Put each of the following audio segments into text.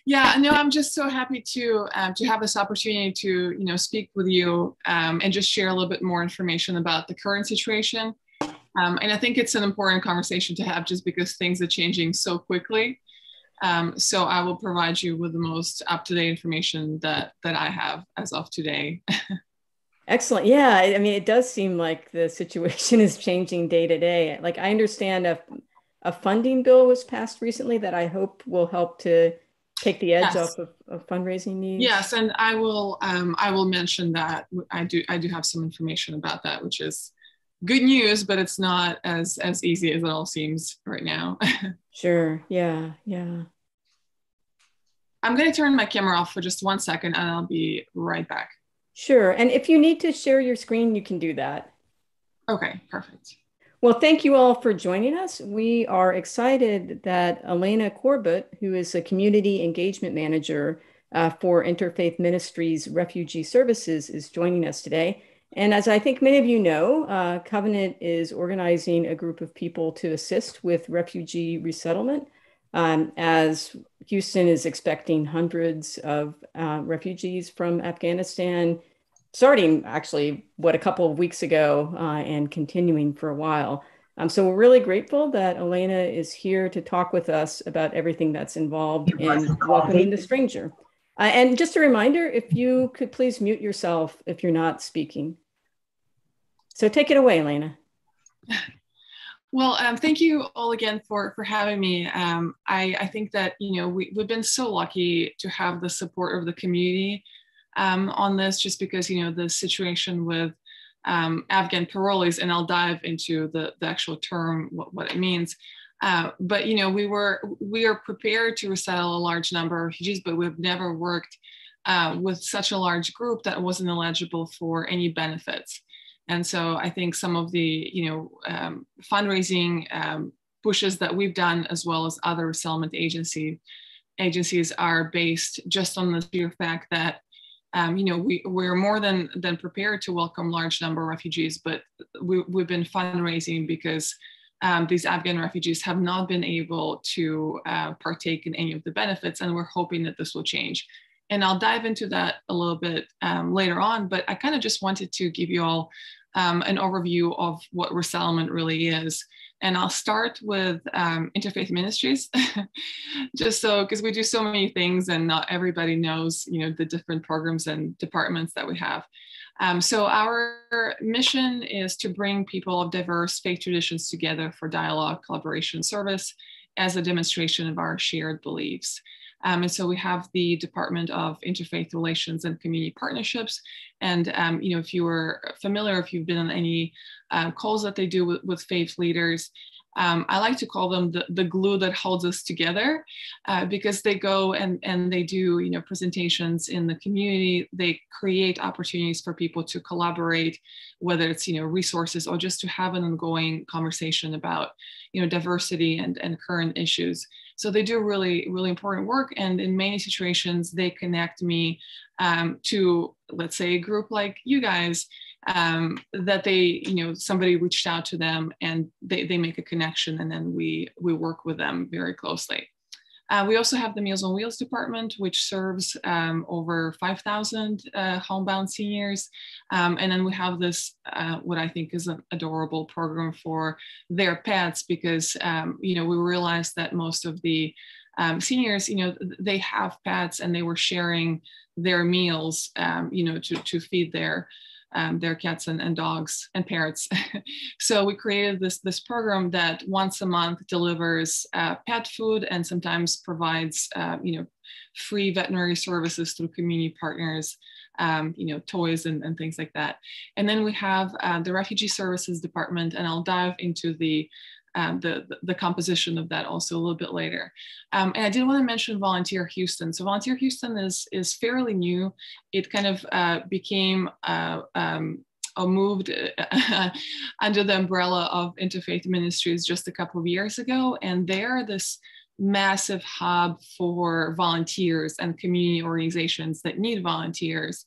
Yeah, no, I'm just so happy to have this opportunity to speak with you and just share a little bit more information about the current situation. And I think it's an important conversation to have just because things are changing so quickly. So I will provide you with the most up-to-date information that I have as of today. Excellent. Yeah, I mean, it does seem like the situation is changing day to day. Like I understand a funding bill was passed recently that I hope will help to take the edge off Yes. of fundraising needs. Yes, and I will mention that I do have some information about that, which is good news, but it's not as easy as it all seems right now. Sure. Yeah. Yeah. I'm going to turn my camera off for just 1 second, and I'll be right back. Sure. And if you need to share your screen, you can do that. Okay, perfect. Well, thank you all for joining us. We are excited that Elena Corbett, who is a community engagement manager for Interfaith Ministries Refugee Services, is joining us today. And as I think many of you know, Covenant is organizing a group of people to assist with refugee resettlement, as Houston is expecting hundreds of refugees from Afghanistan starting actually a couple of weeks ago and continuing for a while. So we're really grateful that Elena is here to talk with us about everything that's involved in welcoming the stranger. And just a reminder, if you could please mute yourself if you're not speaking. So take it away, Elena. Well, thank you all again for having me. I think that we've been so lucky to have the support of the community on this, just because the situation with Afghan parolees, and I'll dive into the actual term, what it means. But we are prepared to resettle a large number of refugees, but we've never worked with such a large group that wasn't eligible for any benefits. And so I think some of the fundraising pushes that we've done, as well as other resettlement agencies, are based just on the sheer fact that we're more than prepared to welcome large number of refugees, but we've been fundraising because these Afghan refugees have not been able to partake in any of the benefits, and we're hoping that this will change. And I'll dive into that a little bit later on, but I kind of just wanted to give you all an overview of what resettlement really is. And I'll start with Interfaith Ministries, just so, because we do so many things and not everybody knows, the different programs and departments that we have. So our mission is to bring people of diverse faith traditions together for dialogue, collaboration, service as a demonstration of our shared beliefs. And so we have the Department of Interfaith Relations and Community Partnerships. And, if you were familiar, if you've been on any calls that they do with faith leaders, I like to call them the glue that holds us together, because they go and they do, presentations in the community. They create opportunities for people to collaborate, whether it's, resources or just to have an ongoing conversation about, diversity and current issues. So they do really, really important work. And in many situations, they connect me to, let's say, a group like you guys, that they, somebody reached out to them and they make a connection, and then we work with them very closely. We also have the Meals on Wheels department, which serves over 5,000 homebound seniors. And then we have this, what I think is an adorable program for their pets, because, we realized that most of the seniors, they have pets, and they were sharing their meals, to feed their cats and dogs and parrots. So we created this program that once a month delivers pet food and sometimes provides free veterinary services through community partners, toys and things like that. And then we have the Refugee Services Department, and I'll dive into the composition of that also a little bit later. And I did want to mention Volunteer Houston. So Volunteer Houston is fairly new. It kind of became moved under the umbrella of Interfaith Ministries just a couple of years ago. And they're this massive hub for volunteers and community organizations that need volunteers.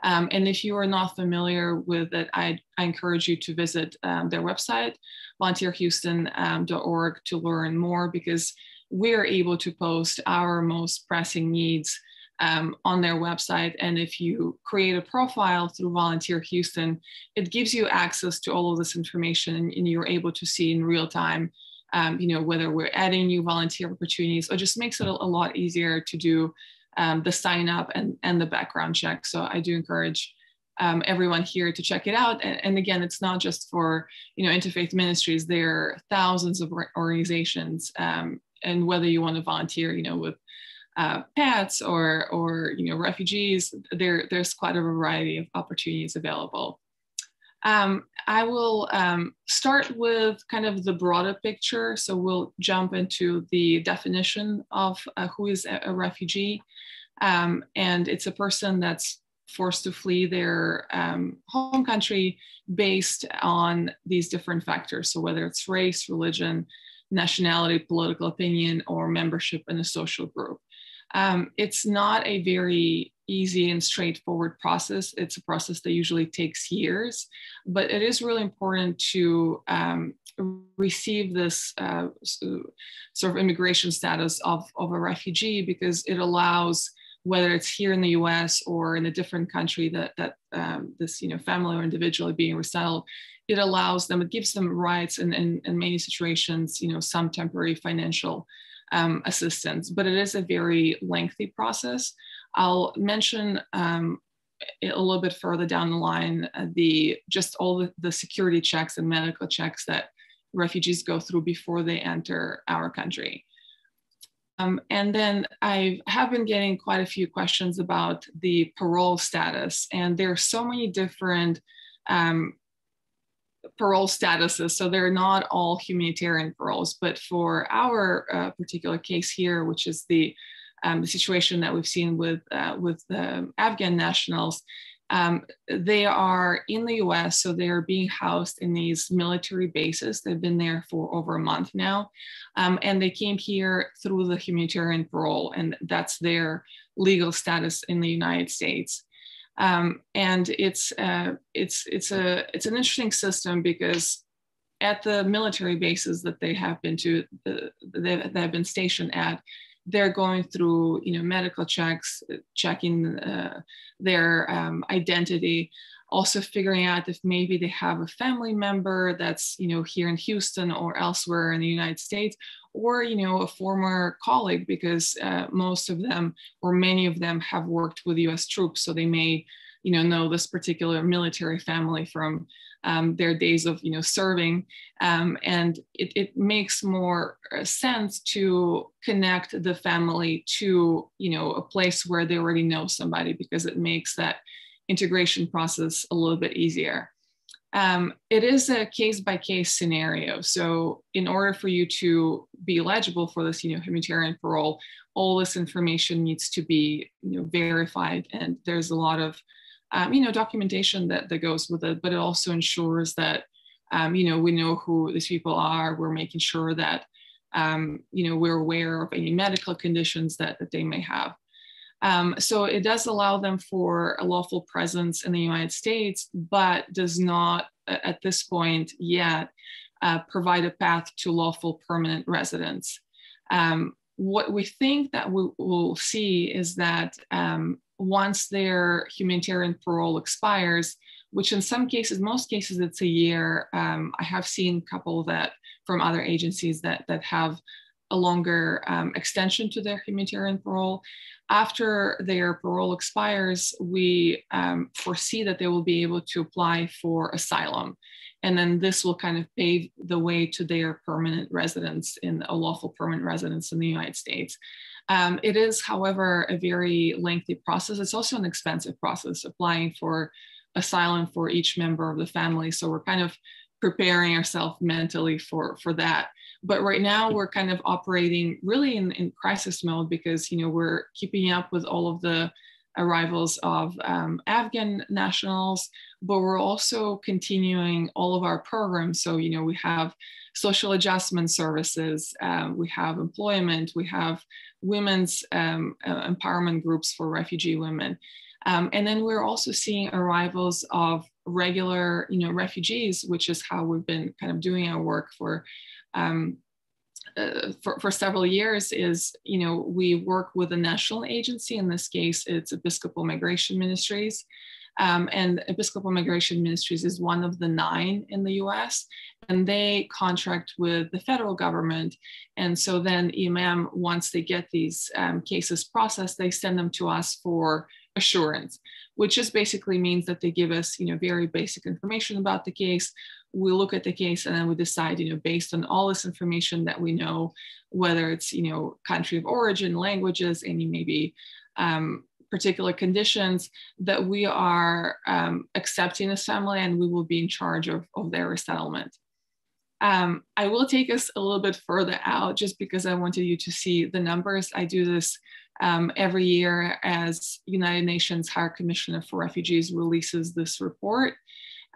And if you are not familiar with it, I encourage you to visit their website, volunteerhouston.org, to learn more, because we're able to post our most pressing needs on their website. And if you create a profile through Volunteer Houston, it gives you access to all of this information, and you're able to see in real time, whether we're adding new volunteer opportunities, or just makes it a lot easier to do the sign up and the background check. So I do encourage everyone here to check it out. And again, it's not just for, interfaith ministries. There are thousands of organizations, and whether you want to volunteer, with pets or refugees, there's quite a variety of opportunities available. I will start with kind of the broader picture. So we'll jump into the definition of who is a refugee. And it's a person that's forced to flee their home country based on these different factors. So whether it's race, religion, nationality, political opinion, or membership in a social group. It's not a very easy and straightforward process. It's a process that usually takes years, but it is really important to receive this sort of immigration status of a refugee, because it allows, whether it's here in the US or in a different country that this family or individual being resettled, it allows them, it gives them rights and in many situations, some temporary financial assistance, but it is a very lengthy process. I'll mention a little bit further down the line just all the security checks and medical checks that refugees go through before they enter our country. And then I have been getting quite a few questions about the parole status, and there are so many different parole statuses. So they're not all humanitarian paroles, but for our particular case here, which is the situation that we've seen with Afghan nationals, they are in the US, so they are being housed in these military bases. They've been there for over a month now, and they came here through the humanitarian parole, and that's their legal status in the United States. And it's an interesting system, because at the military bases that they have been to, they have been stationed at, they're going through, medical checks, checking their identity, also figuring out if maybe they have a family member that's, here in Houston or elsewhere in the United States, or, a former colleague, because most of them or many of them have worked with US troops. So they may, know this particular military family from their days of, serving. And it makes more sense to connect the family to, a place where they already know somebody, because it makes that integration process a little bit easier. It is a case-by-case scenario. So in order for you to be eligible for this, humanitarian parole, all this information needs to be, verified. And there's a lot of, documentation that goes with it, but it also ensures that, we know who these people are. We're making sure that, we're aware of any medical conditions that they may have. So it does allow them for a lawful presence in the United States, but does not, at this point yet, provide a path to lawful permanent residence. What we think that we will see is that once their humanitarian parole expires, which in some cases, most cases, it's a year. I have seen a couple that from other agencies that have a longer extension to their humanitarian parole. After their parole expires, we foresee that they will be able to apply for asylum. And then this will kind of pave the way to their permanent residence, in a lawful permanent residence in the United States. It is, however, a very lengthy process. It's also an expensive process, applying for asylum for each member of the family. So we're kind of preparing ourselves mentally for that. But right now we're kind of operating really in crisis mode, because, we're keeping up with all of the arrivals of Afghan nationals, but we're also continuing all of our programs. So, we have social adjustment services, we have employment, we have women's empowerment groups for refugee women. And then we're also seeing arrivals of regular, refugees, which is how we've been kind of doing our work for for several years is, we work with a national agency. In this case, it's Episcopal Migration Ministries. And Episcopal Migration Ministries is one of the 9 in the US, and they contract with the federal government. And so then EMM, once they get these cases processed, they send them to us for assurance, which just basically means that they give us, very basic information about the case. We look at the case and then we decide, based on all this information that we know, whether it's, country of origin, languages, any maybe particular conditions, that we are accepting this family and we will be in charge of their resettlement. I will take us a little bit further out just because I wanted you to see the numbers. I do this every year as United Nations High Commissioner for Refugees releases this report.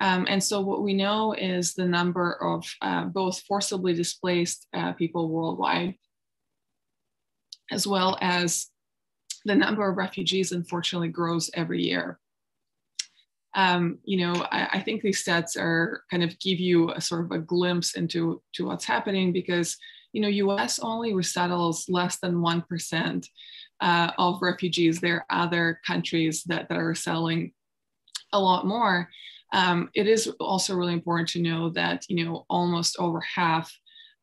And so what we know is the number of both forcibly displaced people worldwide, as well as the number of refugees, unfortunately, grows every year. I think these stats are kind of give you a sort of a glimpse into what's happening, because, US only resettles less than 1% of refugees. There are other countries that are resettling a lot more. It is also really important to know that, almost over half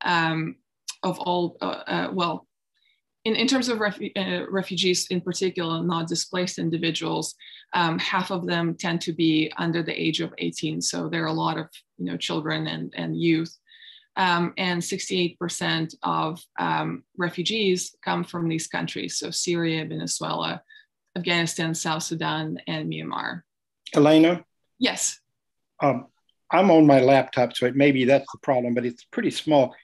of all, in terms of refugees in particular, not displaced individuals, half of them tend to be under the age of 18. So there are a lot of children and youth. And 68% of refugees come from these countries. So Syria, Venezuela, Afghanistan, South Sudan, and Myanmar. Elena? Yes. I'm on my laptop, so maybe that's the problem, but it's pretty small.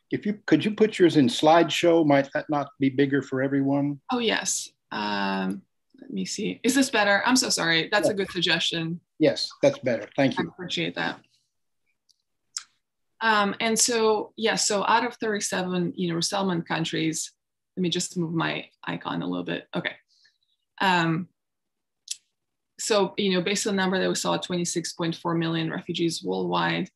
Could you put yours in slideshow? Might that not be bigger for everyone? Oh, yes. Let me see. Is this better? I'm so sorry. That's a good suggestion. Yes, that's better. Thank you. I appreciate that. And so, so out of 37, resettlement countries, let me just move my icon a little bit. Okay. So, based on the number that we saw, 26.4 million refugees worldwide,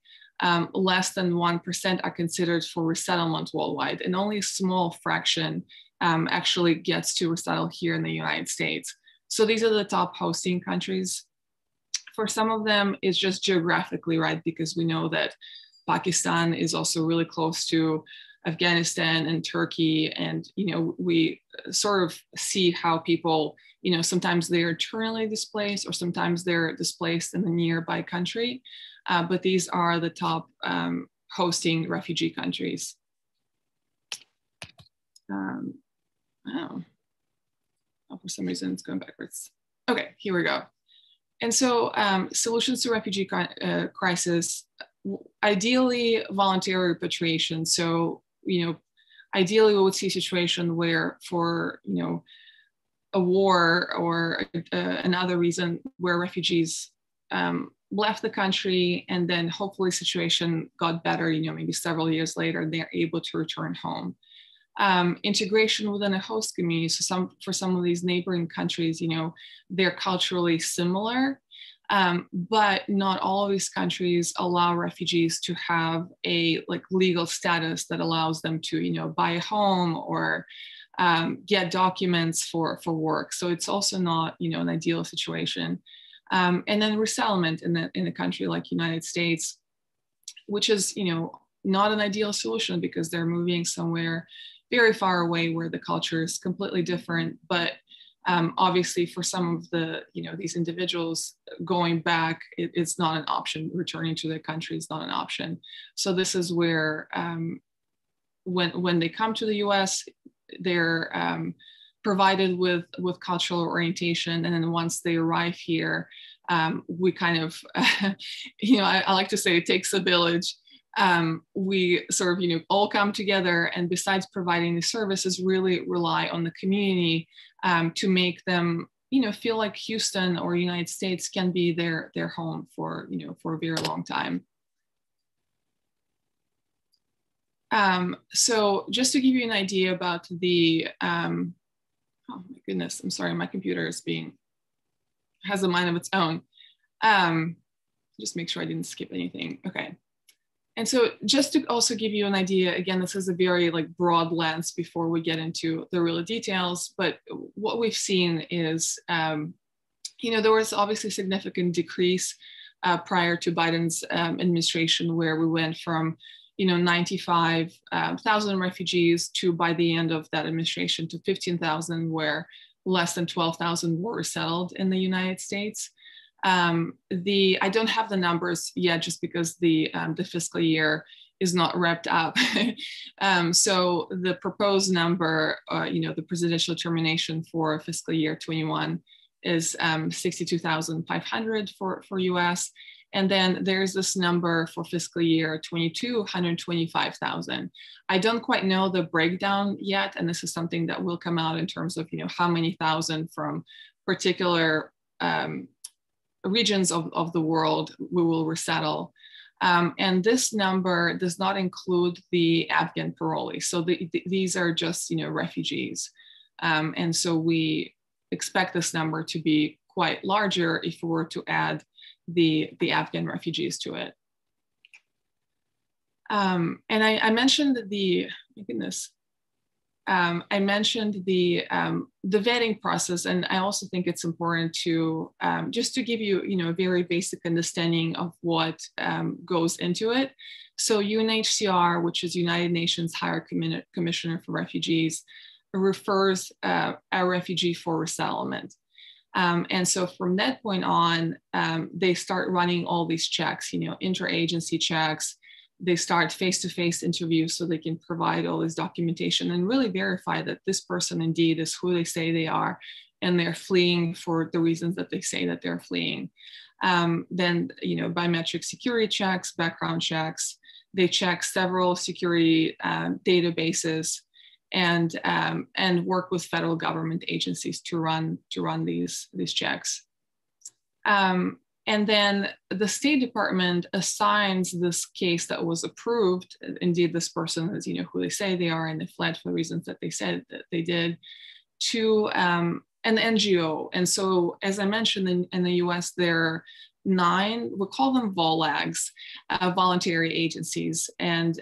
less than 1% are considered for resettlement worldwide, and only a small fraction actually gets to resettle here in the United States. So these are the top hosting countries. For some of them, it's just geographically, right? Because we know that Pakistan is also really close to Afghanistan and Turkey. And, we sort of see how people, sometimes they're internally displaced or sometimes they're displaced in the nearby country. But these are the top hosting refugee countries. For some reason, it's going backwards. Okay, here we go. And so solutions to refugee crisis, ideally voluntary repatriation. So, ideally we would see a situation where for, a war or another reason where refugees left the country and then hopefully situation got better, maybe several years later, and they're able to return home. Integration within a host community. So for some of these neighboring countries, they're culturally similar, but not all of these countries allow refugees to have a legal status that allows them to, buy a home or get documents for work. So it's also not, an ideal situation. And then resettlement in a country like United States, which is, not an ideal solution because they're moving somewhere very far away where the culture is completely different. But obviously for some of the, these individuals going back, it's not an option. Returning to their country is not an option. So this is where when they come to the US, they're provided with cultural orientation. And then once they arrive here, we kind of, I like to say it takes a village. We sort of, all come together, and besides providing the services, really rely on the community to make them, feel like Houston or United States can be their home for, for a very long time. So just to give you an idea about the, oh my goodness, I'm sorry, my computer has a mind of its own. Just make sure I didn't skip anything. Okay. And so just to also give you an idea, again, this is a very like broad lens before we get into the real details, but what we've seen is, you know, there was obviously significant decrease prior to Biden's administration, where we went from, you know, 95,000 refugees to, by the end of that administration, to 15,000, where less than 12,000 were settled in the United States. I don't have the numbers yet, just because the fiscal year is not wrapped up. So the proposed number, you know, the presidential determination for fiscal year 21 is 62,500 for US. And then there's this number for fiscal year 22, 125,000. I don't quite know the breakdown yet. And this is something that will come out in terms of, you know, how many thousand from particular regions of the world we will resettle. And this number does not include the Afghan parolees. So these are just, you know, refugees. And so we expect this number to be quite larger if we were to add the Afghan refugees to it. And I mentioned my goodness, I mentioned the vetting process, and I also think it's important to just to give you, you know, a very basic understanding of what goes into it. So UNHCR, which is United Nations High Commissioner for Refugees, refers a refugee for resettlement. And so from that point on, they start running all these checks, you know, interagency checks. They start face-to-face interviews so they can provide all this documentation and really verify that this person indeed is who they say they are, and they're fleeing for the reasons that they say that they're fleeing. Then, you know, biometric security checks, background checks. They check several security databases, and work with federal government agencies to run these checks. And then the State Department assigns this case that was approved. Indeed, this person is, you know, who they say they are, and they fled for the reasons that they said that they did, to an NGO. And so, as I mentioned, in the US, there are 9, we call them VOLAGs, voluntary agencies. And,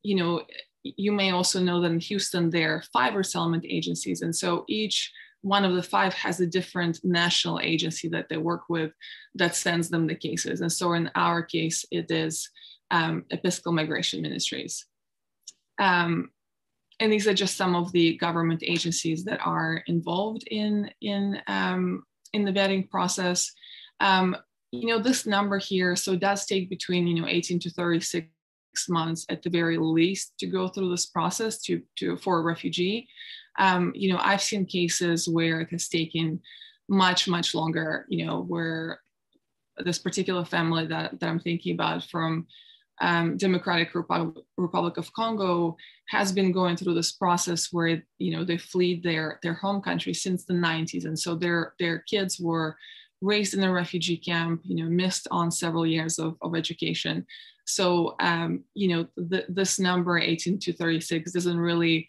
you know, you may also know that in Houston, there are 5 resettlement agencies. And so each one of the 5 has a different national agency that they work with that sends them the cases. And so in our case, it is Episcopal Migration Ministries. And these are just some of the government agencies that are involved in the vetting process. You know, this number here, so it does take between, you know, 18 to 36 months at the very least to go through this process for a refugee. You know, I've seen cases where it has taken much, much longer, you know, where this particular family that I'm thinking about from Democratic Republic of Congo has been going through this process where, you know, they fled their home country since the 90s. And so their kids were raised in a refugee camp, you know, missed on several years of education. So, you know, this number 18 to 36 doesn't really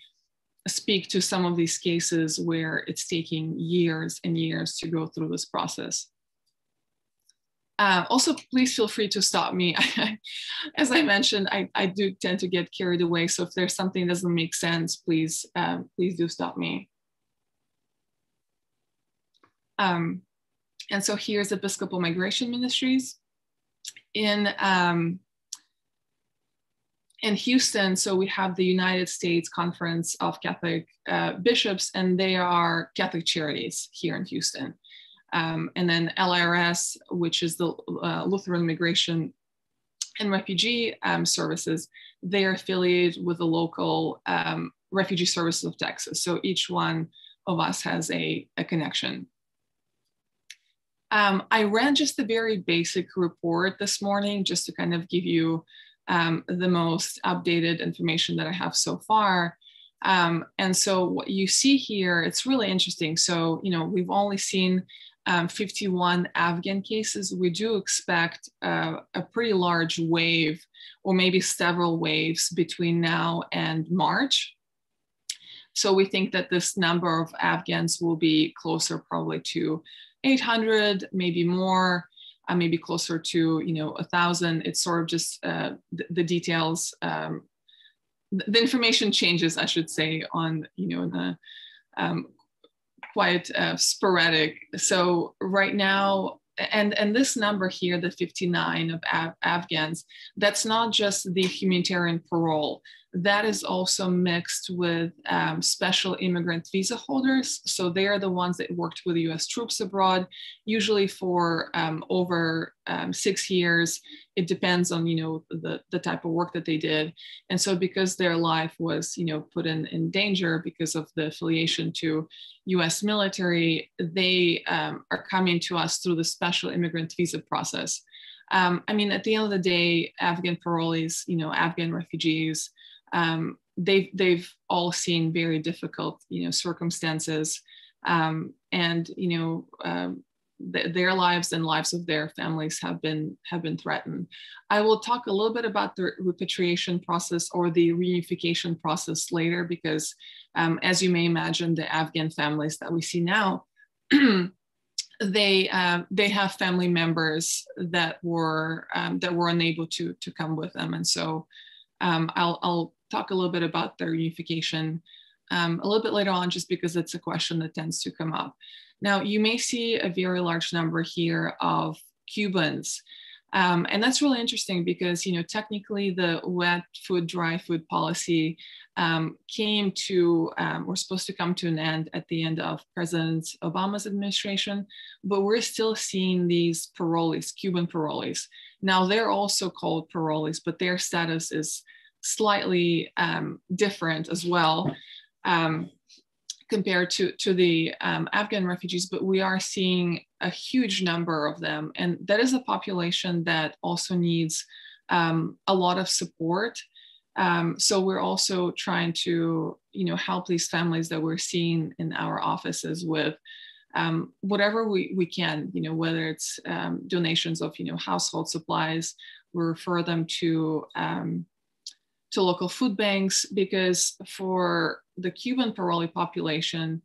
speak to some of these cases where it's taking years and years to go through this process. Also, please feel free to stop me. As I mentioned, I do tend to get carried away. So if there's something that doesn't make sense, please do stop me. And so here's Episcopal Migration Ministries. In Houston, so we have the United States Conference of Catholic Bishops, and they are Catholic charities here in Houston. And then LIRS, which is the Lutheran Migration and Refugee Services, they are affiliated with the local Refugee Services of Texas. So each one of us has a connection. I ran just a very basic report this morning just to kind of give you the most updated information that I have so far. And so what you see here, it's really interesting. So, you know, we've only seen 51 Afghan cases. We do expect a pretty large wave, or maybe several waves between now and March. So we think that this number of Afghans will be closer probably to 800, maybe more. maybe closer to 1,000. It's sort of just the details. The information changes, I should say, on the quite sporadic. So right now, and this number here, the 59 of Afghans, that's not just the humanitarian parole. That is also mixed with special immigrant visa holders. So they are the ones that worked with US troops abroad, usually for over 6 years. It depends on, the type of work that they did. And so because their life was, put in danger because of the affiliation to US military, they are coming to us through the special immigrant visa process. At the end of the day, Afghan parolees, Afghan refugees, they've all seen very difficult, circumstances, and their lives and lives of their families have been threatened. I will talk a little bit about the repatriation process or the reunification process later, because as you may imagine, the Afghan families that we see now, they have family members that were unable to come with them, and so I'll talk a little bit about the reunification a little bit later on, just because it's a question that tends to come up. Now, you may see a very large number here of Cubans. And that's really interesting because, technically the wet food, dry food policy we're supposed to come to an end at the end of President Obama's administration, but we're still seeing these parolees, Cuban parolees. Now, they're also called parolees, but their status is slightly different as well. Compared to the Afghan refugees, but we are seeing a huge number of them. And that is a population that also needs a lot of support. So we're also trying to, help these families that we're seeing in our offices with whatever we can, whether it's donations of, household supplies. We refer them to local food banks, because for the Cuban parolee population,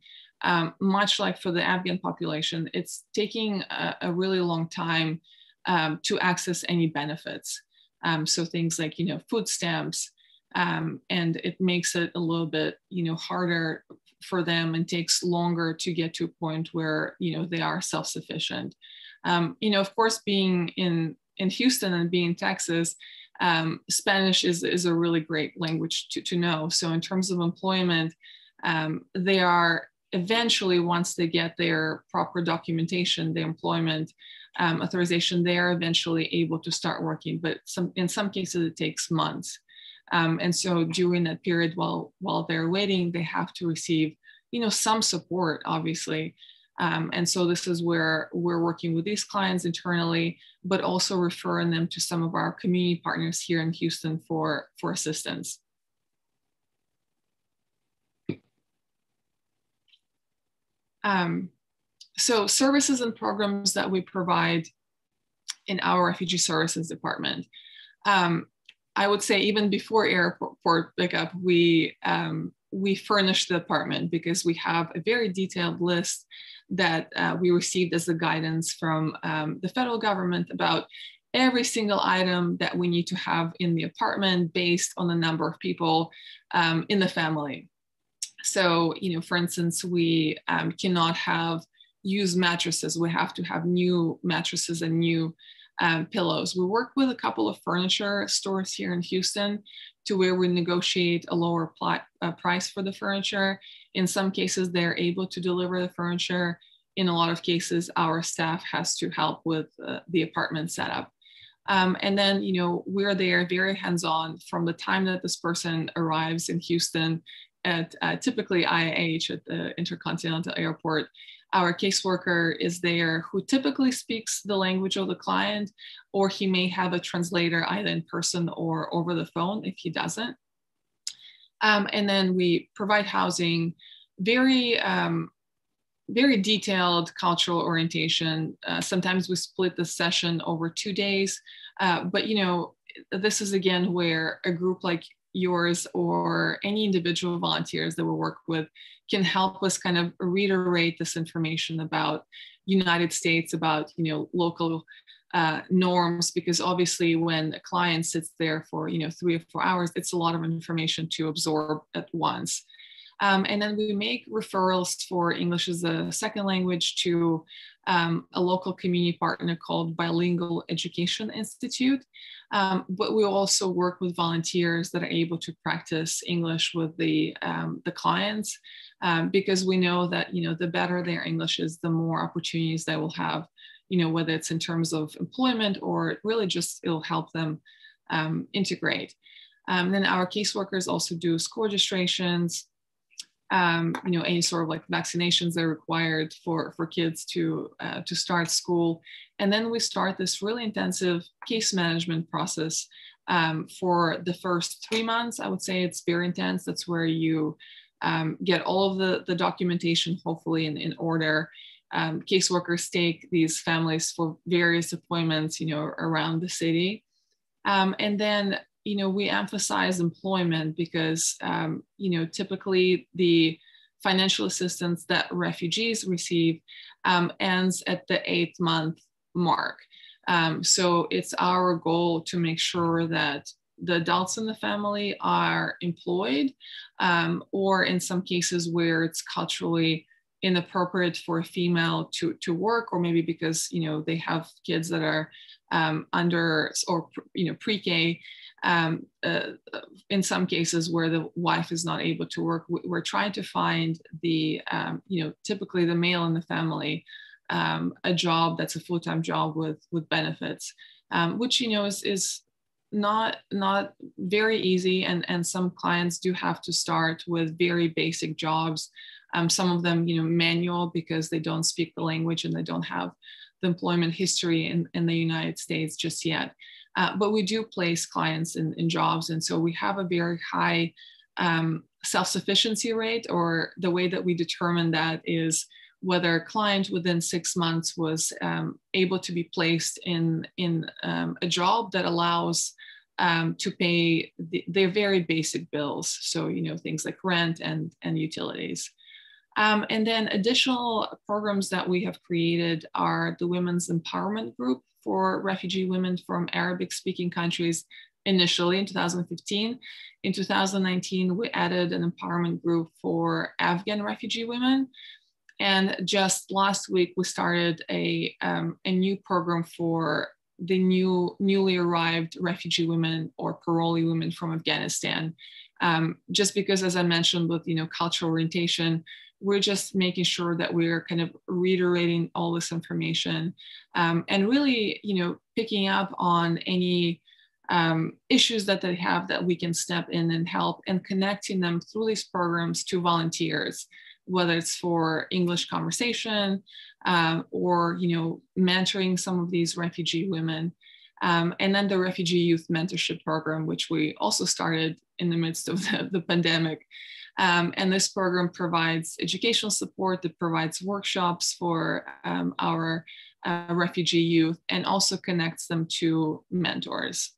much like for the Afghan population, it's taking a really long time to access any benefits. So things like, food stamps, and it makes it a little bit, harder for them and takes longer to get to a point where, they are self-sufficient. Of course, being in Houston and being in Texas, Spanish is a really great language to know. So in terms of employment, they are eventually, once they get their proper documentation, the employment authorization, they are eventually able to start working. But in some cases, it takes months. And so during that period, while they're waiting, they have to receive, some support, obviously. And so this is where we're working with these clients internally, but also referring them to some of our community partners here in Houston for assistance. So services and programs that we provide in our Refugee Services Department. I would say even before airport pickup, we furnished the department because we have a very detailed list that we received as a guidance from the federal government about every single item that we need to have in the apartment based on the number of people in the family. So, for instance, we cannot have used mattresses. We have to have new mattresses and new pillows. We work with a couple of furniture stores here in Houston to where we negotiate a lower price for the furniture. In some cases, they're able to deliver the furniture. In a lot of cases, our staff has to help with the apartment setup. And then, we're there very hands-on from the time that this person arrives in Houston at typically IAH at the Intercontinental Airport. Our caseworker is there who typically speaks the language of the client, or he may have a translator either in person or over the phone if he doesn't. And then we provide housing, very detailed cultural orientation. Sometimes we split the session over 2 days, but this is again where a group like yours or any individual volunteers that we work with can help us kind of reiterate this information about United States, about local norms, because obviously when a client sits there for 3 or 4 hours, it's a lot of information to absorb at once. And then we make referrals for English as a second language to a local community partner called Bilingual Education Institute. But we also work with volunteers that are able to practice English with the clients, because we know that the better their English is, the more opportunities they will have, whether it's in terms of employment or really just it'll help them integrate. Then our caseworkers also do school registrations, any sort of like vaccinations that are required for kids to start school. And then we start this really intensive case management process for the first 3 months. I would say it's very intense. That's where you get all of the documentation, hopefully in order. Caseworkers take these families for various appointments, around the city. And then we emphasize employment because, typically the financial assistance that refugees receive ends at the 8th month mark. So it's our goal to make sure that the adults in the family are employed, or in some cases where it's culturally inappropriate for a female to work, or maybe because, they have kids that are under or, pre-K. In some cases where the wife is not able to work, we're trying to find the, typically the male in the family, a job that's a full-time job with benefits, which, is not very easy. And some clients do have to start with very basic jobs. Some of them, manual, because they don't speak the language and they don't have the employment history in the United States just yet. But we do place clients in jobs. And so we have a very high self-sufficiency rate, or the way that we determine that is whether a client within 6 months was able to be placed in a job that allows to pay their very basic bills. So, things like rent and utilities. And then additional programs that we have created are the Women's Empowerment Group for refugee women from Arabic-speaking countries initially in 2015. In 2019, we added an empowerment group for Afghan refugee women. And just last week, we started a new program for the newly arrived refugee women or parolee women from Afghanistan. Just because, as I mentioned, with cultural orientation, we're just making sure that we're kind of reiterating all this information, and really, picking up on any issues that they have that we can step in and help, and connecting them through these programs to volunteers, whether it's for English conversation, or, mentoring some of these refugee women. And then the Refugee Youth Mentorship Program, which we also started in the midst of the pandemic. And this program provides educational support, that provides workshops for our refugee youth, and also connects them to mentors.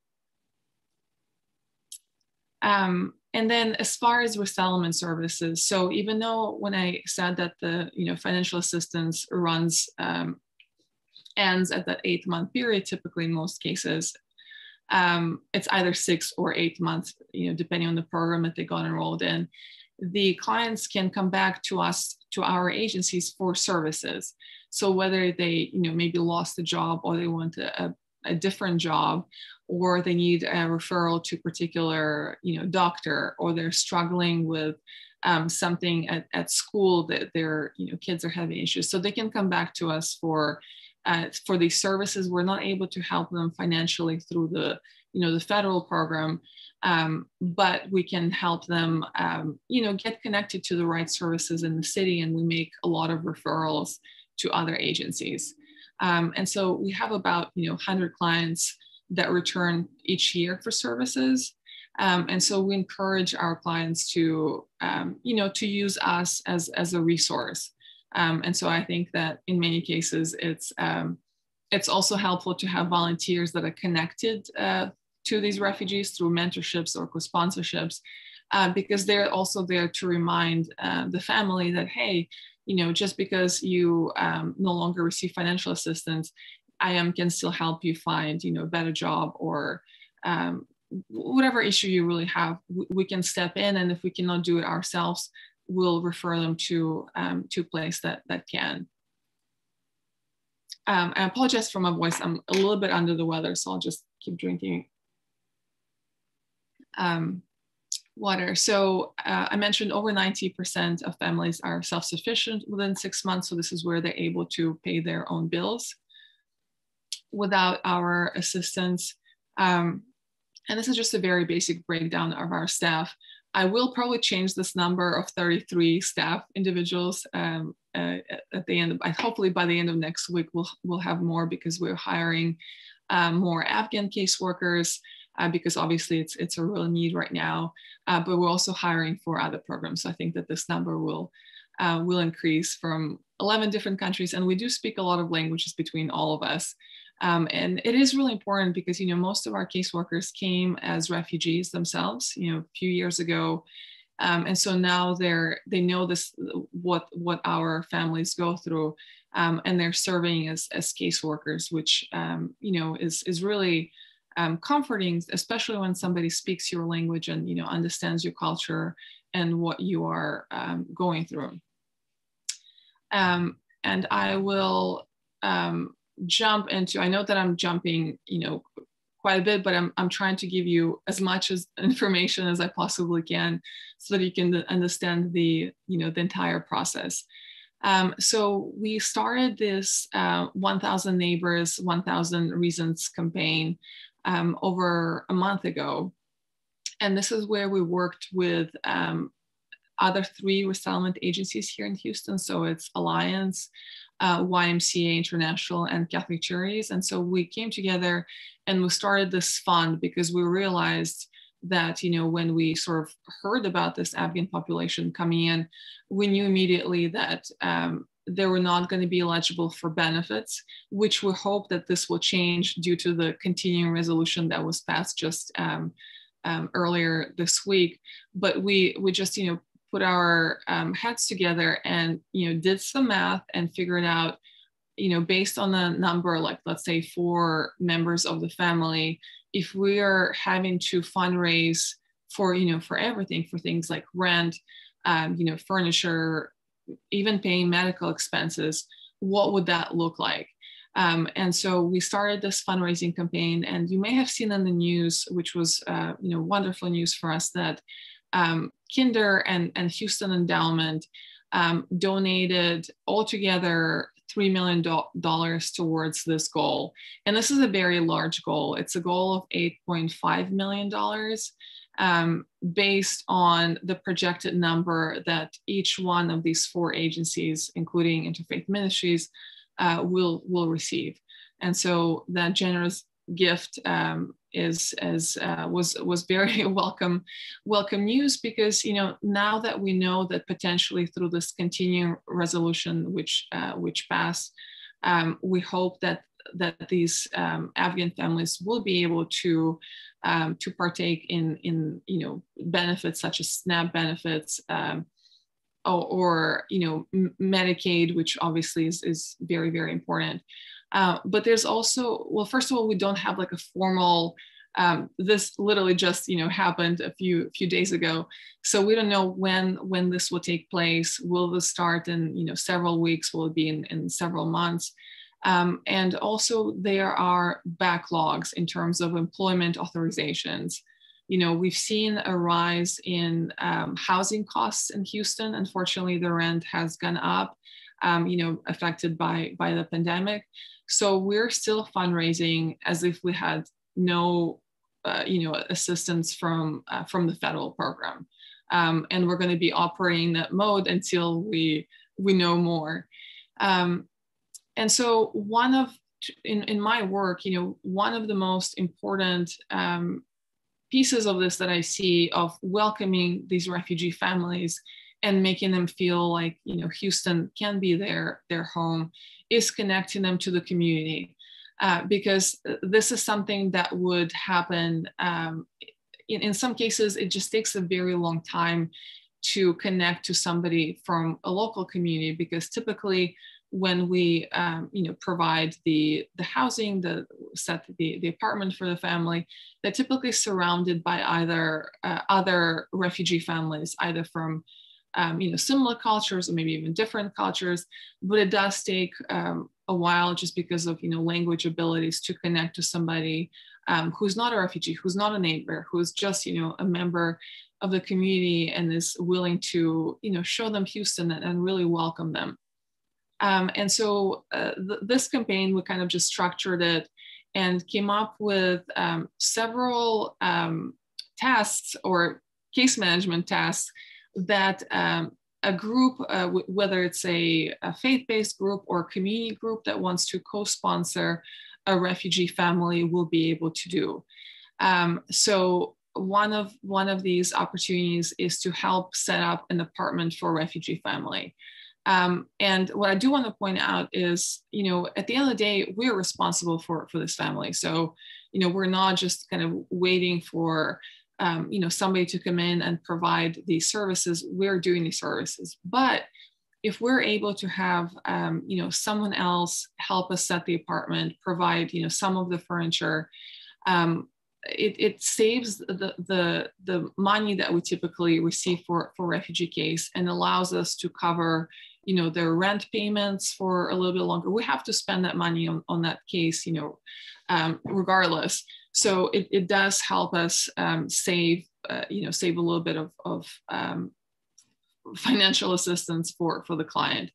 And then as far as resettlement services, so even though when I said that the financial assistance ends at that 8th month period, typically in most cases, it's either 6 or 8 months, depending on the program that they got enrolled in. The clients can come back to us, to our agencies, for services. So whether they, maybe lost a job, or they want a different job, or they need a referral to a particular, doctor, or they're struggling with something at school that their, kids are having issues. So they can come back to us for these services. We're not able to help them financially through the federal program, but we can help them, get connected to the right services in the city, and we make a lot of referrals to other agencies. And so we have about 100 clients that return each year for services. And so we encourage our clients to, to use us as a resource. And so I think that in many cases, it's also helpful to have volunteers that are connected to these refugees through mentorships or co-sponsorships, because they're also there to remind the family that, hey, just because you no longer receive financial assistance, IM can still help you find, a better job, or whatever issue you really have, we can step in. And if we cannot do it ourselves, we'll refer them to a place that can. I apologize for my voice. I'm a little bit under the weather, so I'll just keep drinking water. So I mentioned over 90% of families are self-sufficient within 6 months. So this is where they're able to pay their own bills without our assistance. And this is just a very basic breakdown of our staff. I will probably change this number of 33 staff individuals at the end. Hopefully by the end of next week, we'll have more, because we're hiring more Afghan caseworkers, because obviously it's a real need right now. But we're also hiring for other programs. So I think that this number will increase from 11 different countries. And we do speak a lot of languages between all of us. And it is really important because, most of our caseworkers came as refugees themselves, a few years ago. And so now they know this, what our families go through, and they're serving as caseworkers, which, is really comforting, especially when somebody speaks your language and, understands your culture and what you are going through. And I will jump into, I know that I'm jumping, quite a bit, but I'm trying to give you as much information as I possibly can so that you can understand the entire process. So we started this 1,000 Neighbors, 1,000 Reasons campaign over a month ago. And this is where we worked with other 3 resettlement agencies here in Houston. So it's Alliance, YMCA International, and Catholic Charities. And so we came together and we started this fund because we realized that, when we sort of heard about this Afghan population coming in, we knew immediately that they were not going to be eligible for benefits, which we hope that this will change due to the continuing resolution that was passed just earlier this week. But we just, put our heads together and, did some math and figured out, based on the number, like let's say 4 members of the family, if we are having to fundraise for, for everything, for things like rent, furniture, even paying medical expenses, what would that look like? And so we started this fundraising campaign, and you may have seen in the news, which was, wonderful news for us, that Kinder and Houston Endowment donated altogether $3 million towards this goal. And this is a very large goal. It's a goal of $8.5 million based on the projected number that each one of these 4 agencies, including Interfaith Ministries, will receive. And so that generous gift was very welcome news, because now that we know that potentially through this continuing resolution which passed, we hope that these Afghan families will be able to partake in benefits such as SNAP benefits, or Medicaid, which obviously is very, very important. But there's also, well, first of all, we don't have like a formal, this literally just, happened a few days ago. So we don't know when this will take place. Will this start in, several weeks? Will it be in several months? And also there are backlogs in terms of employment authorizations. We've seen a rise in housing costs in Houston. Unfortunately, the rent has gone up, affected by the pandemic. So we're still fundraising as if we had no, assistance from the federal program. And we're going to be operating that mode until we know more. And so in my work, one of the most important pieces of this that I see of welcoming these refugee families and making them feel like, Houston can be their home, is connecting them to the community. Because this is something that would happen, in some cases, it just takes a very long time to connect to somebody from a local community, because typically when we provide the housing, set the apartment for the family, they're typically surrounded by either other refugee families, either from similar cultures or maybe even different cultures. But it does take a while, just because of language abilities, to connect to somebody who's not a refugee, who's not a neighbor, who's just a member of the community and is willing to show them Houston and really welcome them. And so this campaign, we kind of just structured it and came up with several tasks or case management tasks that a group, whether it's a faith-based group or community group that wants to co-sponsor a refugee family, will be able to do. So one of these opportunities is to help set up an apartment for a refugee family. And what I do want to point out is, at the end of the day, we're responsible for this family. So, we're not just kind of waiting for, somebody to come in and provide these services. We're doing these services. But if we're able to have, someone else help us set the apartment, provide, some of the furniture, it saves the money that we typically receive for refugee case, and allows us to cover their rent payments for a little bit longer. We have to spend that money on that case, regardless. So it does help us save a little bit of financial assistance for the client.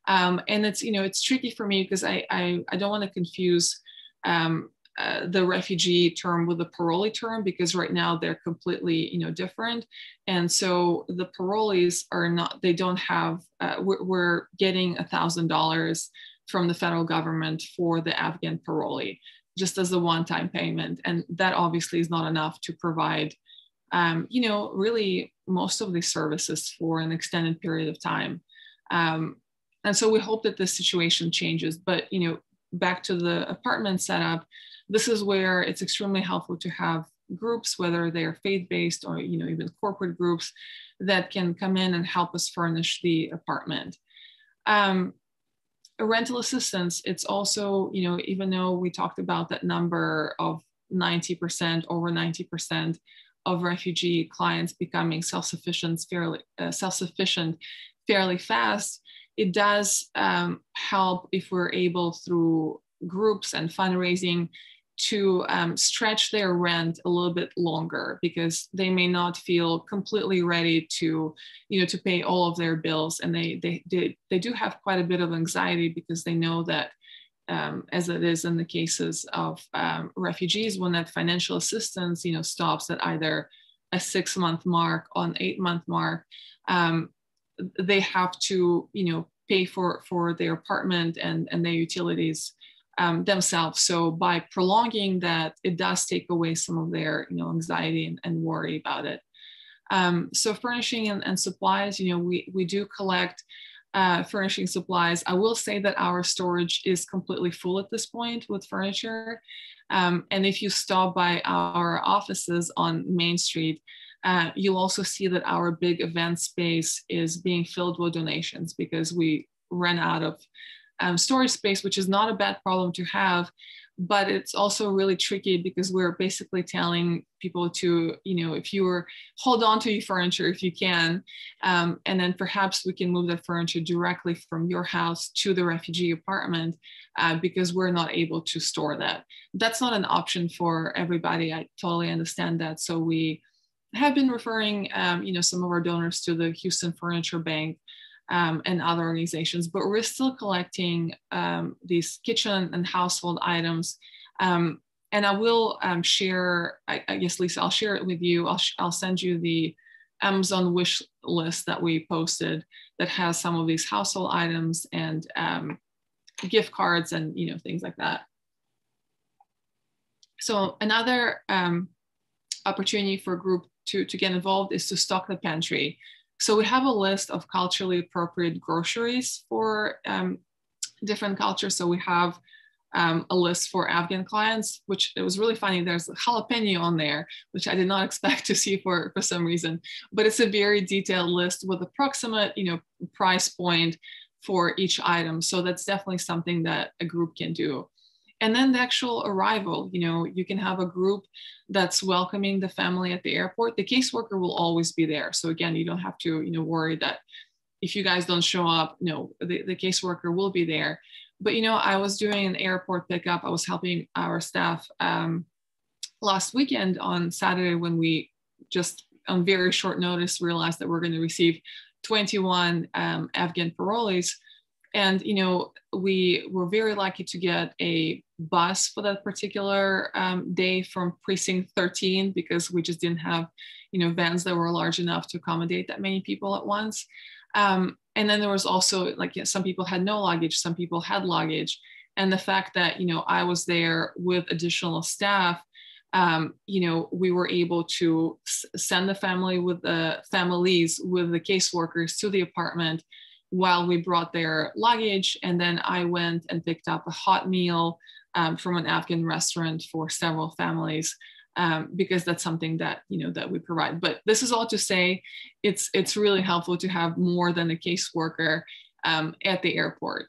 And it's tricky for me because I don't want to confuse the refugee term with the parolee term, because right now they're completely different. And so the parolees are not, they don't have, we're getting $1,000 from the federal government for the Afghan parolee, just as a one-time payment. And that obviously is not enough to provide really most of these services for an extended period of time. And so we hope that this situation changes. But back to the apartment setup, this is where it's extremely helpful to have groups, whether they're faith-based or even corporate groups, that can come in and help us furnish the apartment. Rental assistance, it's also, even though we talked about that number of 90%, over 90% of refugee clients becoming self-sufficient fairly fast, it does help if we're able, through groups and fundraising, to stretch their rent a little bit longer, because they may not feel completely ready to pay all of their bills, and they do have quite a bit of anxiety, because they know that as it is in the cases of refugees, when that financial assistance stops at either a 6-month mark or an 8-month mark, they have to pay for their apartment and their utilities themselves. So by prolonging that, it does take away some of their anxiety and worry about it. So furnishing and supplies, we do collect furnishing supplies. I will say that our storage is completely full at this point with furniture. And if you stop by our offices on Main Street, you'll also see that our big event space is being filled with donations, because we ran out of storage space, which is not a bad problem to have, but it's also really tricky, because we're basically telling people to, if you're, hold on to your furniture if you can, and then perhaps we can move that furniture directly from your house to the refugee apartment, because we're not able to store that. That's not an option for everybody. I totally understand that. So we have been referring, some of our donors to the Houston Furniture Bank, and other organizations, but we're still collecting these kitchen and household items. And I will share, I guess, Lisa, I'll share it with you. I'll send you the Amazon wish list that we posted that has some of these household items and gift cards and things like that. So another opportunity for a group to get involved is to stock the pantry. So we have a list of culturally appropriate groceries for different cultures. So we have a list for Afghan clients, which it was really funny. There's a jalapeno on there, which I did not expect to see for some reason, but it's a very detailed list with approximate, price point for each item. So that's definitely something that a group can do. And then the actual arrival, you know, you can have a group that's welcoming the family at the airport. The caseworker will always be there. So again, you don't have to, you know, worry that if you guys don't show up, no, the caseworker will be there. But, you know, I was doing an airport pickup. I was helping our staff last weekend on Saturday when we just on very short notice realized that we're going to receive 21 Afghan parolees. And, you know, we were very lucky to get a bus for that particular day from precinct 13, because we just didn't have, you know, vans that were large enough to accommodate that many people at once. And then there was also, like, some people had no luggage, some people had luggage. And the fact that, you know, I was there with additional staff, you know, we were able to send the family with the families with the caseworkers to the apartment while we brought their luggage. And then I went and picked up a hot meal from an Afghan restaurant for several families, because that's something that, you know, that we provide. But this is all to say, it's really helpful to have more than a caseworker at the airport.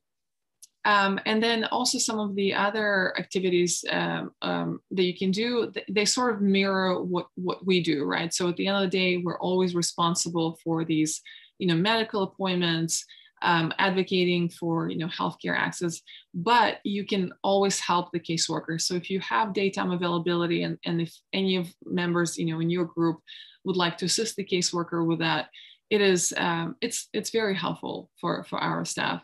And then also some of the other activities that you can do, they sort of mirror what we do, right? So at the end of the day, we're always responsible for these, you know, medical appointments, advocating for, you know, healthcare access, but you can always help the caseworker. So if you have daytime availability and if any of members, you know, in your group would like to assist the caseworker with that, it is, it's very helpful for our staff.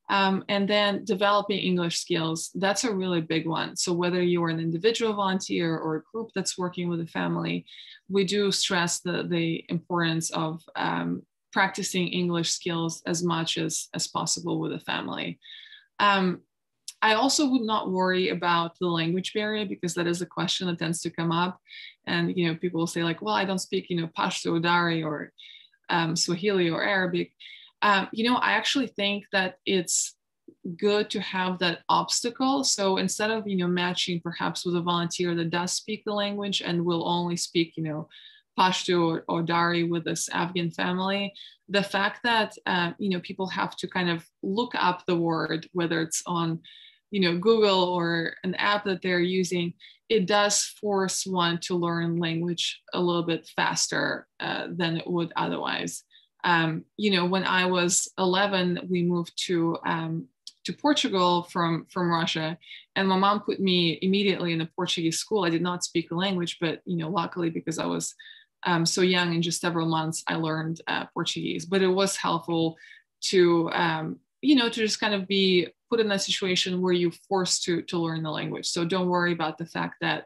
And then developing English skills, that's a really big one. So whether you're an individual volunteer or a group that's working with a family, we do stress the importance of practicing English skills as much as possible with a family. I also would not worry about the language barrier, because that is a question that tends to come up. And, you know, people will say like, well, I don't speak, you know, Pashto or Dari or Swahili or Arabic. You know, I actually think that it's good to have that obstacle. So instead of, you know, matching perhaps with a volunteer that does speak the language and will only speak, you know, Pashto or Dari with this Afghan family, the fact that, you know, people have to kind of look up the word, whether it's on, you know, Google or an app that they're using, it does force one to learn language a little bit faster than it would otherwise. You know, when I was 11, we moved to Portugal from Russia, and my mom put me immediately in a Portuguese school. I did not speak the language, but, you know, luckily, because I was so young, in just several months, I learned Portuguese. But it was helpful to, you know, to just kind of be put in that situation where you're forced to learn the language. So don't worry about the fact that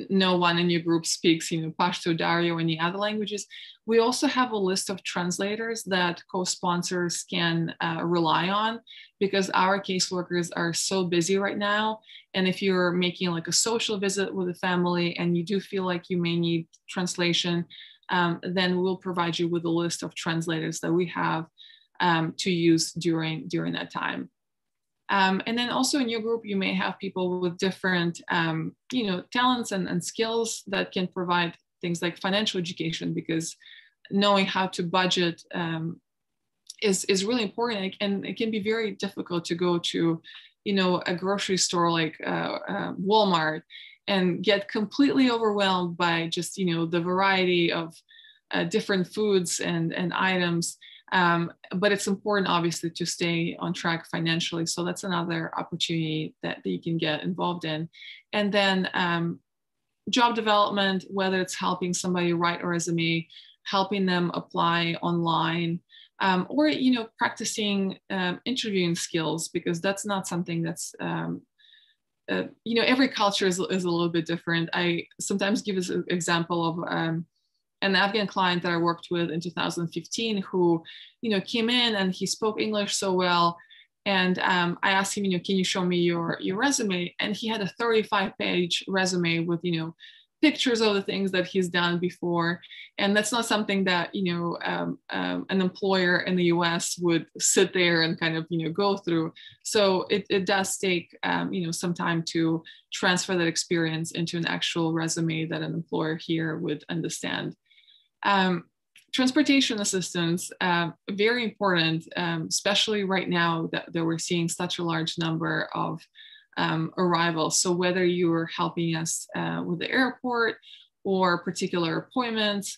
no one in your group speaks, you know, Pashto, Dari, or any other languages. We also have a list of translators that co-sponsors can rely on, because our caseworkers are so busy right now. And if you're making like a social visit with a family and you do feel like you may need translation, then we'll provide you with a list of translators that we have to use during that time. And then also in your group, you may have people with different, you know, talents and skills that can provide things like financial education, because knowing how to budget is really important. And it can be very difficult to go to, you know, a grocery store like Walmart and get completely overwhelmed by just, you know, the variety of different foods and items. But it's important, obviously, to stay on track financially. So that's another opportunity that you can get involved in. And then job development, whether it's helping somebody write a resume, helping them apply online, or, you know, practicing interviewing skills, because that's not something that's, you know, every culture is a little bit different. I sometimes give as an example of an Afghan client that I worked with in 2015 who, you know, came in and he spoke English so well. And I asked him, you know, can you show me your resume? And he had a 35-page resume with, you know, pictures of the things that he's done before. And that's not something that, you know, an employer in the US would sit there and kind of, you know, go through. So it does take, you know, some time to transfer that experience into an actual resume that an employer here would understand. transportation assistance, very important, especially right now that we're seeing such a large number of arrivals. So whether you're helping us with the airport or particular appointments,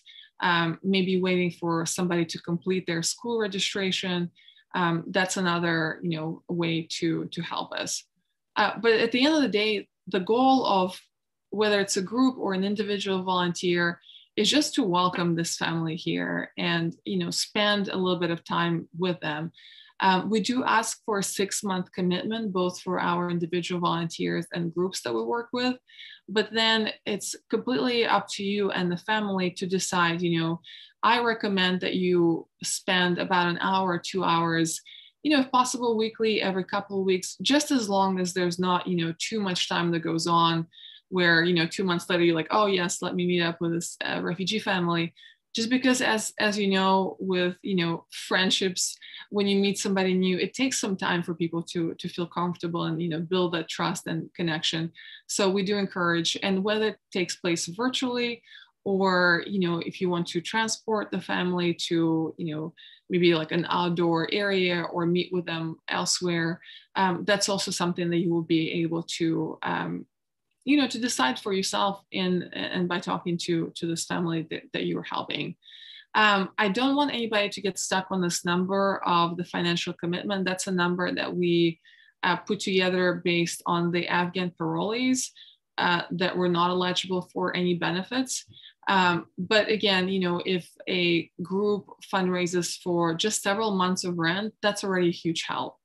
maybe waiting for somebody to complete their school registration, that's another way to help us. But at the end of the day, the goal of whether it's a group or an individual volunteer is just to welcome this family here and spend a little bit of time with them. We do ask for a 6-month commitment, both for our individual volunteers and groups that we work with, but then it's completely up to you and the family to decide. I recommend that you spend about an hour or 2 hours, if possible weekly, every couple of weeks, just as long as there's not too much time that goes on where 2 months later you're like, oh yes, let me meet up with this refugee family. Just because as you know, with friendships, when you meet somebody new, it takes some time for people to feel comfortable and build that trust and connection. So we do encourage, and whether it takes place virtually or if you want to transport the family to maybe like an outdoor area or meet with them elsewhere, that's also something that you will be able to to decide for yourself and by talking to this family that you're helping. I don't want anybody to get stuck on this number of the financial commitment. That's a number that we put together based on the Afghan parolees that were not eligible for any benefits. But again, if a group fundraises for just several months of rent, that's already a huge help.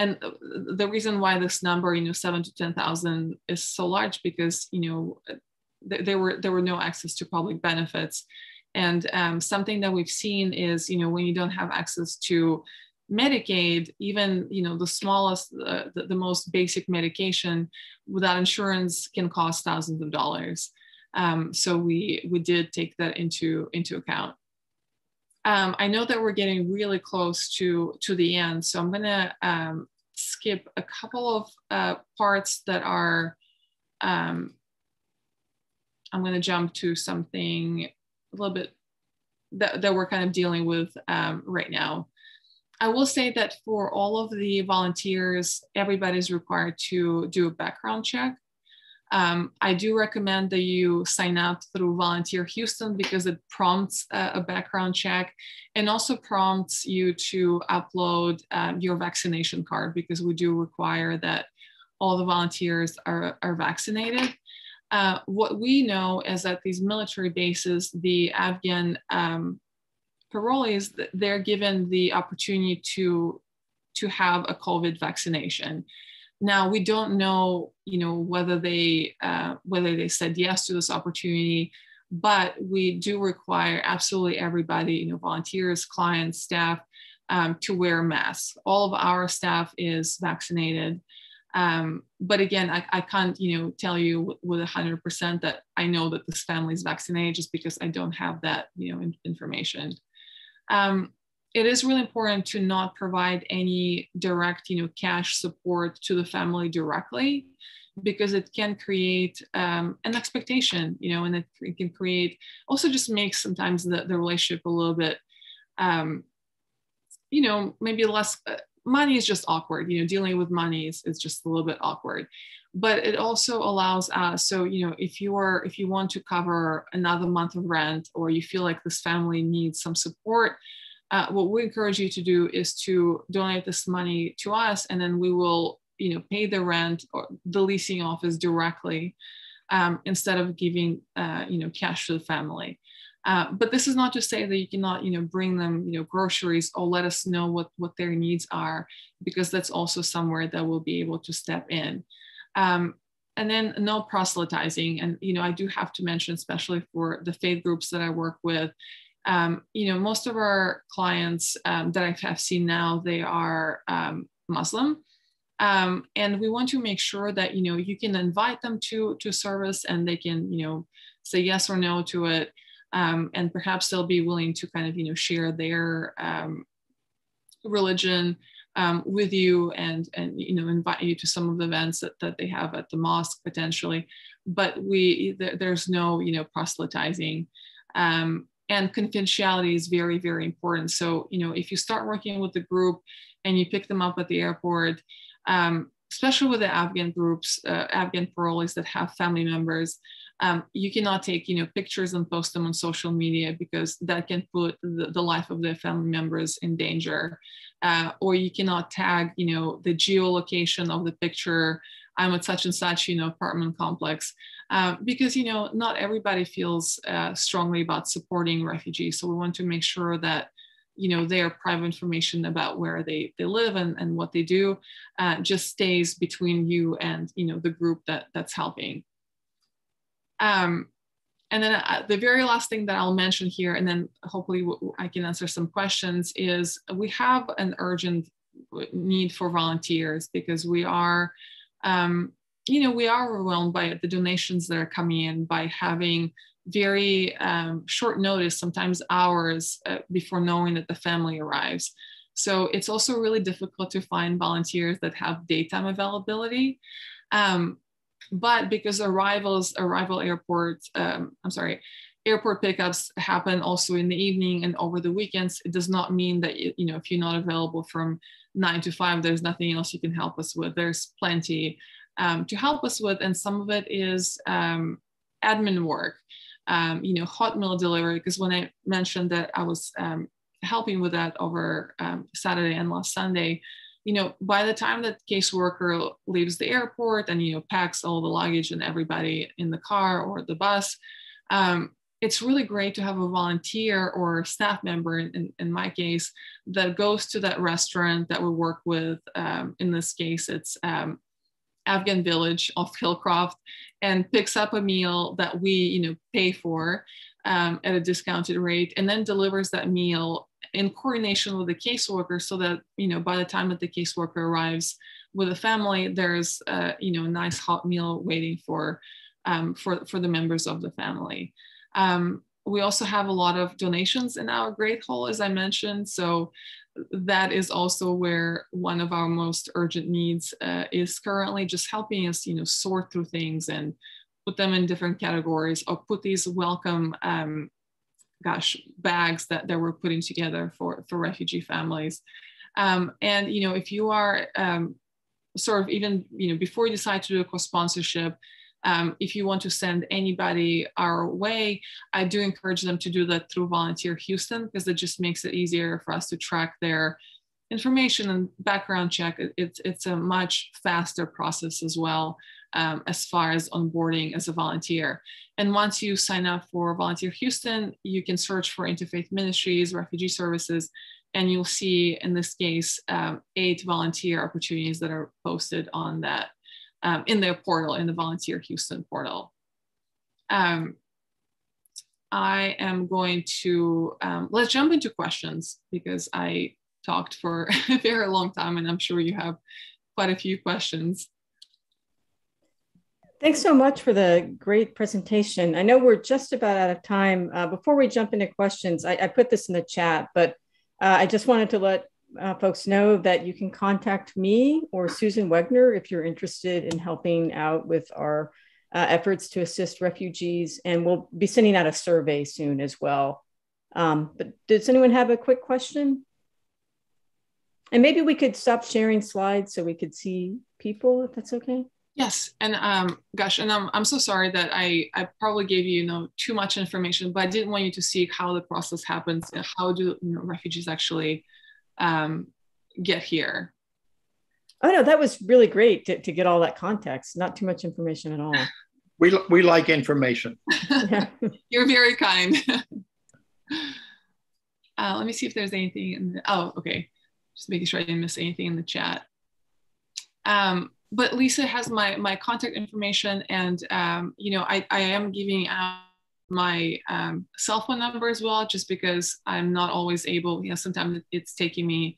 And the reason why this number, 7,000 to 10,000 is so large because, there were no access to public benefits. And something that we've seen is, when you don't have access to Medicaid, even, the smallest, the most basic medication without insurance can cost thousands of dollars. So we did take that into account. I know that we're getting really close to the end, so I'm gonna skip a couple of parts that are, I'm gonna jump to something a little bit that we're kind of dealing with right now. I will say that for all of the volunteers, everybody's required to do a background check. I do recommend that you sign up through Volunteer Houston because it prompts a background check and also prompts you to upload your vaccination card because we do require that all the volunteers are vaccinated. What we know is that these military bases, the Afghan parolees, they're given the opportunity to have a COVID vaccination. Now, we don't know, whether they said yes to this opportunity, but we do require absolutely everybody, volunteers, clients, staff, to wear masks. All of our staff is vaccinated. But again, I can't, tell you with 100% that I know that this family is vaccinated just because I don't have that, information. It is really important to not provide any direct, cash support to the family directly, because it can create an expectation, and it can create, also just makes sometimes the relationship a little bit, maybe less, money is just awkward, dealing with money is just a little bit awkward. But it also allows us, so, if you want to cover another month of rent, or you feel like this family needs some support, what we encourage you to do is to donate this money to us, and then we will, pay the rent or the leasing office directly, instead of giving, cash to the family. But this is not to say that you cannot, bring them, groceries, or let us know what their needs are, because that's also somewhere that we'll be able to step in. And then no proselytizing. And, I do have to mention, especially for the faith groups that I work with, most of our clients that I have seen now, they are Muslim. And we want to make sure that, you can invite them to service and they can, say yes or no to it. And perhaps they'll be willing to kind of, share their religion with you and invite you to some of the events that they have at the mosque potentially. But there's no, proselytizing. and confidentiality is very, very important. So, if you start working with the group and you pick them up at the airport, especially with the Afghan groups, Afghan parolees that have family members, you cannot take, pictures and post them on social media, because that can put the life of their family members in danger. Or you cannot tag, the geolocation of the picture. I'm at such and such, apartment complex, because, not everybody feels strongly about supporting refugees. So we want to make sure that, their private information about where they live and what they do just stays between you and, the group that's helping. And then the very last thing that I'll mention here, and then hopefully I can answer some questions, is we have an urgent need for volunteers, because we are, we are overwhelmed by the donations that are coming in, by having very short notice, sometimes hours before knowing that the family arrives. So it's also really difficult to find volunteers that have daytime availability. But because airport pickups happen also in the evening and over the weekends, it does not mean that, if you're not available from 9 to 5, there's nothing else you can help us with. There's plenty to help us with. And some of it is admin work, hot meal delivery, because when I mentioned that I was helping with that over Saturday and last Sunday, by the time that caseworker leaves the airport and, packs all the luggage and everybody in the car or the bus, it's really great to have a volunteer or staff member, in my case, that goes to that restaurant that we work with. In this case, it's Afghan Village off Hillcroft, and picks up a meal that we, pay for at a discounted rate, and then delivers that meal in coordination with the caseworker, so that, by the time that the caseworker arrives with a family, there's a nice hot meal waiting for the members of the family. We also have a lot of donations in our Great Hall, as I mentioned. So that is also where one of our most urgent needs is currently, just helping us, sort through things and put them in different categories, or put these welcome bags that we're putting together for refugee families. And, if you are sort of even, before you decide to do a co-sponsorship, if you want to send anybody our way, I do encourage them to do that through Volunteer Houston, because it just makes it easier for us to track their information and background check. It's a much faster process as well, as far as onboarding as a volunteer. And once you sign up for Volunteer Houston, you can search for Interfaith Ministries, Refugee Services, and you'll see, in this case, 8 volunteer opportunities that are posted on that, in their portal, in the Volunteer Houston portal. I am going to, let's jump into questions, because I talked for a very long time, and I'm sure you have quite a few questions. Thanks so much for the great presentation. I know we're just about out of time. Before we jump into questions, I put this in the chat, but I just wanted to let folks know that you can contact me or Susan Wegner if you're interested in helping out with our efforts to assist refugees. And we'll be sending out a survey soon as well. But does anyone have a quick question? And maybe we could stop sharing slides so we could see people, if that's okay. Yes, and I'm so sorry that I probably gave you, too much information, but I didn't want you to see how the process happens and how do refugees actually get here. Oh no, that was really great to get all that context. Not too much information at all. We like information. Yeah. You're very kind. Let me see if there's anything in the, oh, okay. Just making sure I didn't miss anything in the chat. But Lisa has my contact information, and I am giving out my cell phone number as well, just because I'm not always able, sometimes it's taking me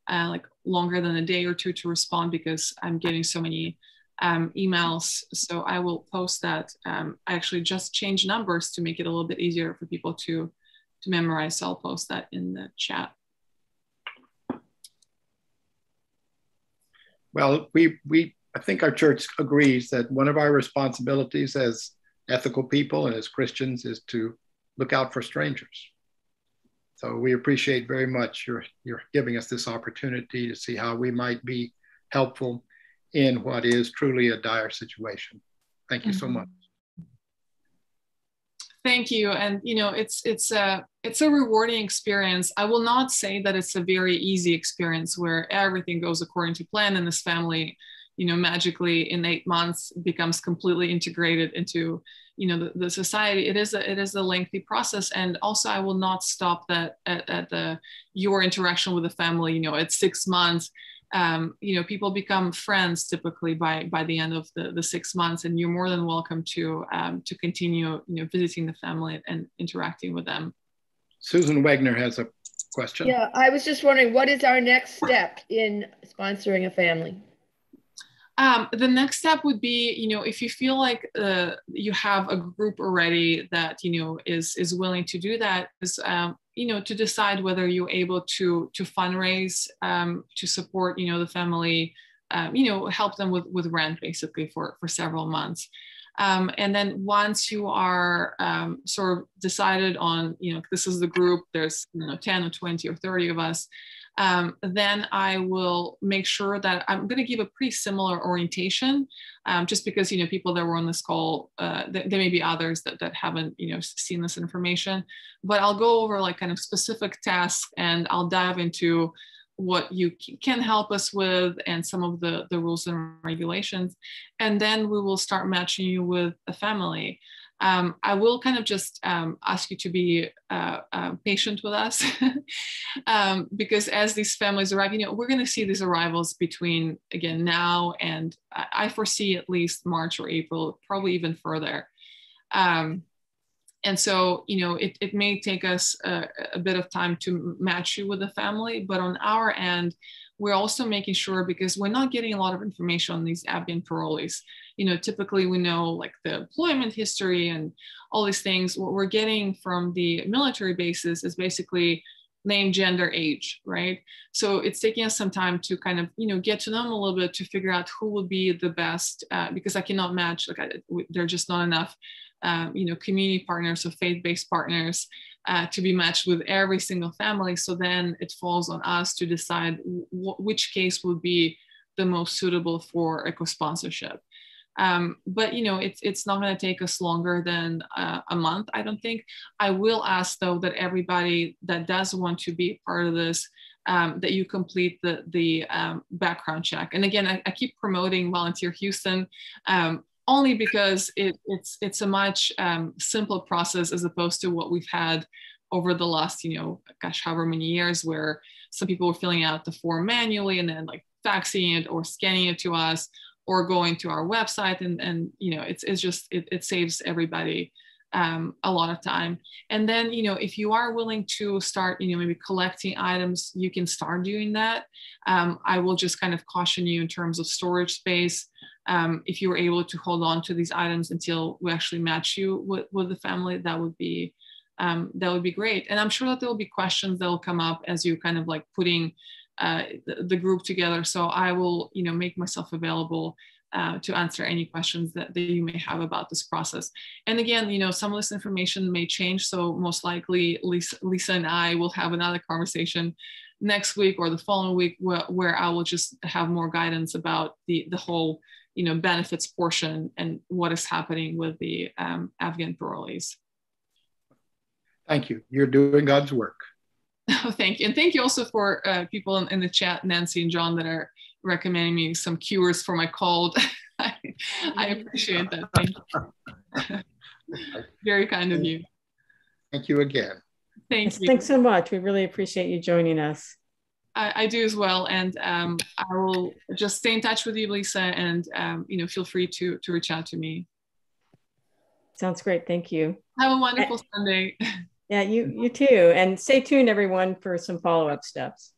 like longer than a day or two to respond, because I'm getting so many emails. So I will post that. I actually just changed numbers to make it a little bit easier for people to memorize. So I'll post that in the chat. Well, I think our church agrees that one of our responsibilities as ethical people and as Christians is to look out for strangers. So we appreciate very much your giving us this opportunity to see how we might be helpful in what is truly a dire situation. Thank you so much. Thank you. And it's a rewarding experience. I will not say that it's a very easy experience where everything goes according to plan and this family, magically in 8 months becomes completely integrated into the society. It is a lengthy process. And also I will not stop that at your interaction with the family, at 6 months. People become friends typically by the end of the 6 months, and you're more than welcome to continue visiting the family and interacting with them. Susan Wagner has a question. Yeah, I was just wondering, what is our next step in sponsoring a family? The next step would be, if you feel like you have a group already that is willing to do that, is to decide whether you're able to fundraise to support the family, help them with rent basically for several months. And then once you are sort of decided on, this is the group, there's 10 or 20 or 30 of us, then I will make sure that I'm going to give a pretty similar orientation, just because, people that were on this call, there may be others that haven't, seen this information, but I'll go over like kind of specific tasks, and I'll dive into what you can help us with and some of the rules and regulations. And then we will start matching you with a family. I will kind of just ask you to be patient with us because as these families arrive, we're going to see these arrivals between, again, now and I foresee at least March or April, probably even further. And so, it may take us a bit of time to match you with the family, but on our end, we're also making sure, because we're not getting a lot of information on these Afghan parolees. Typically we know like the employment history and all these things. What we're getting from the military bases is basically name, gender, age, right? So it's taking us some time to kind of, get to know them a little bit, to figure out who would be the best, because I cannot match, there are just not enough, community partners or faith-based partners to be matched with every single family. So then it falls on us to decide which case would be the most suitable for a co-sponsorship. But it's not going to take us longer than a month, I don't think. I will ask though that everybody that does want to be part of this, that you complete the background check. And again, I keep promoting Volunteer Houston, only because it's a much simpler process as opposed to what we've had over the last, however many years, where some people were filling out the form manually and then like faxing it or scanning it to us or going to our website. And it saves everybody a lot of time. And then, if you are willing to start, maybe collecting items, you can start doing that. I will just kind of caution you in terms of storage space. If you were able to hold on to these items until we actually match you with the family, that would be great. And I'm sure that there will be questions that will come up as you kind of like putting the group together. So I will, make myself available to answer any questions that you may have about this process. And again, some of this information may change. So most likely Lisa and I will have another conversation next week or the following week where I will just have more guidance about the whole, benefits portion and what is happening with the Afghan parolees. Thank you. You're doing God's work. Oh, thank you. And thank you also for people in the chat, Nancy and John, that are recommending me some cures for my cold. I appreciate that. Thank you. Very kind of you. Thank you again. Thank you. Thanks so much. We really appreciate you joining us. I do as well. And I will just stay in touch with you, Lisa, and feel free to reach out to me. Sounds great. Thank you. Have a wonderful Sunday. Yeah, you too. And stay tuned, everyone, for some follow-up steps.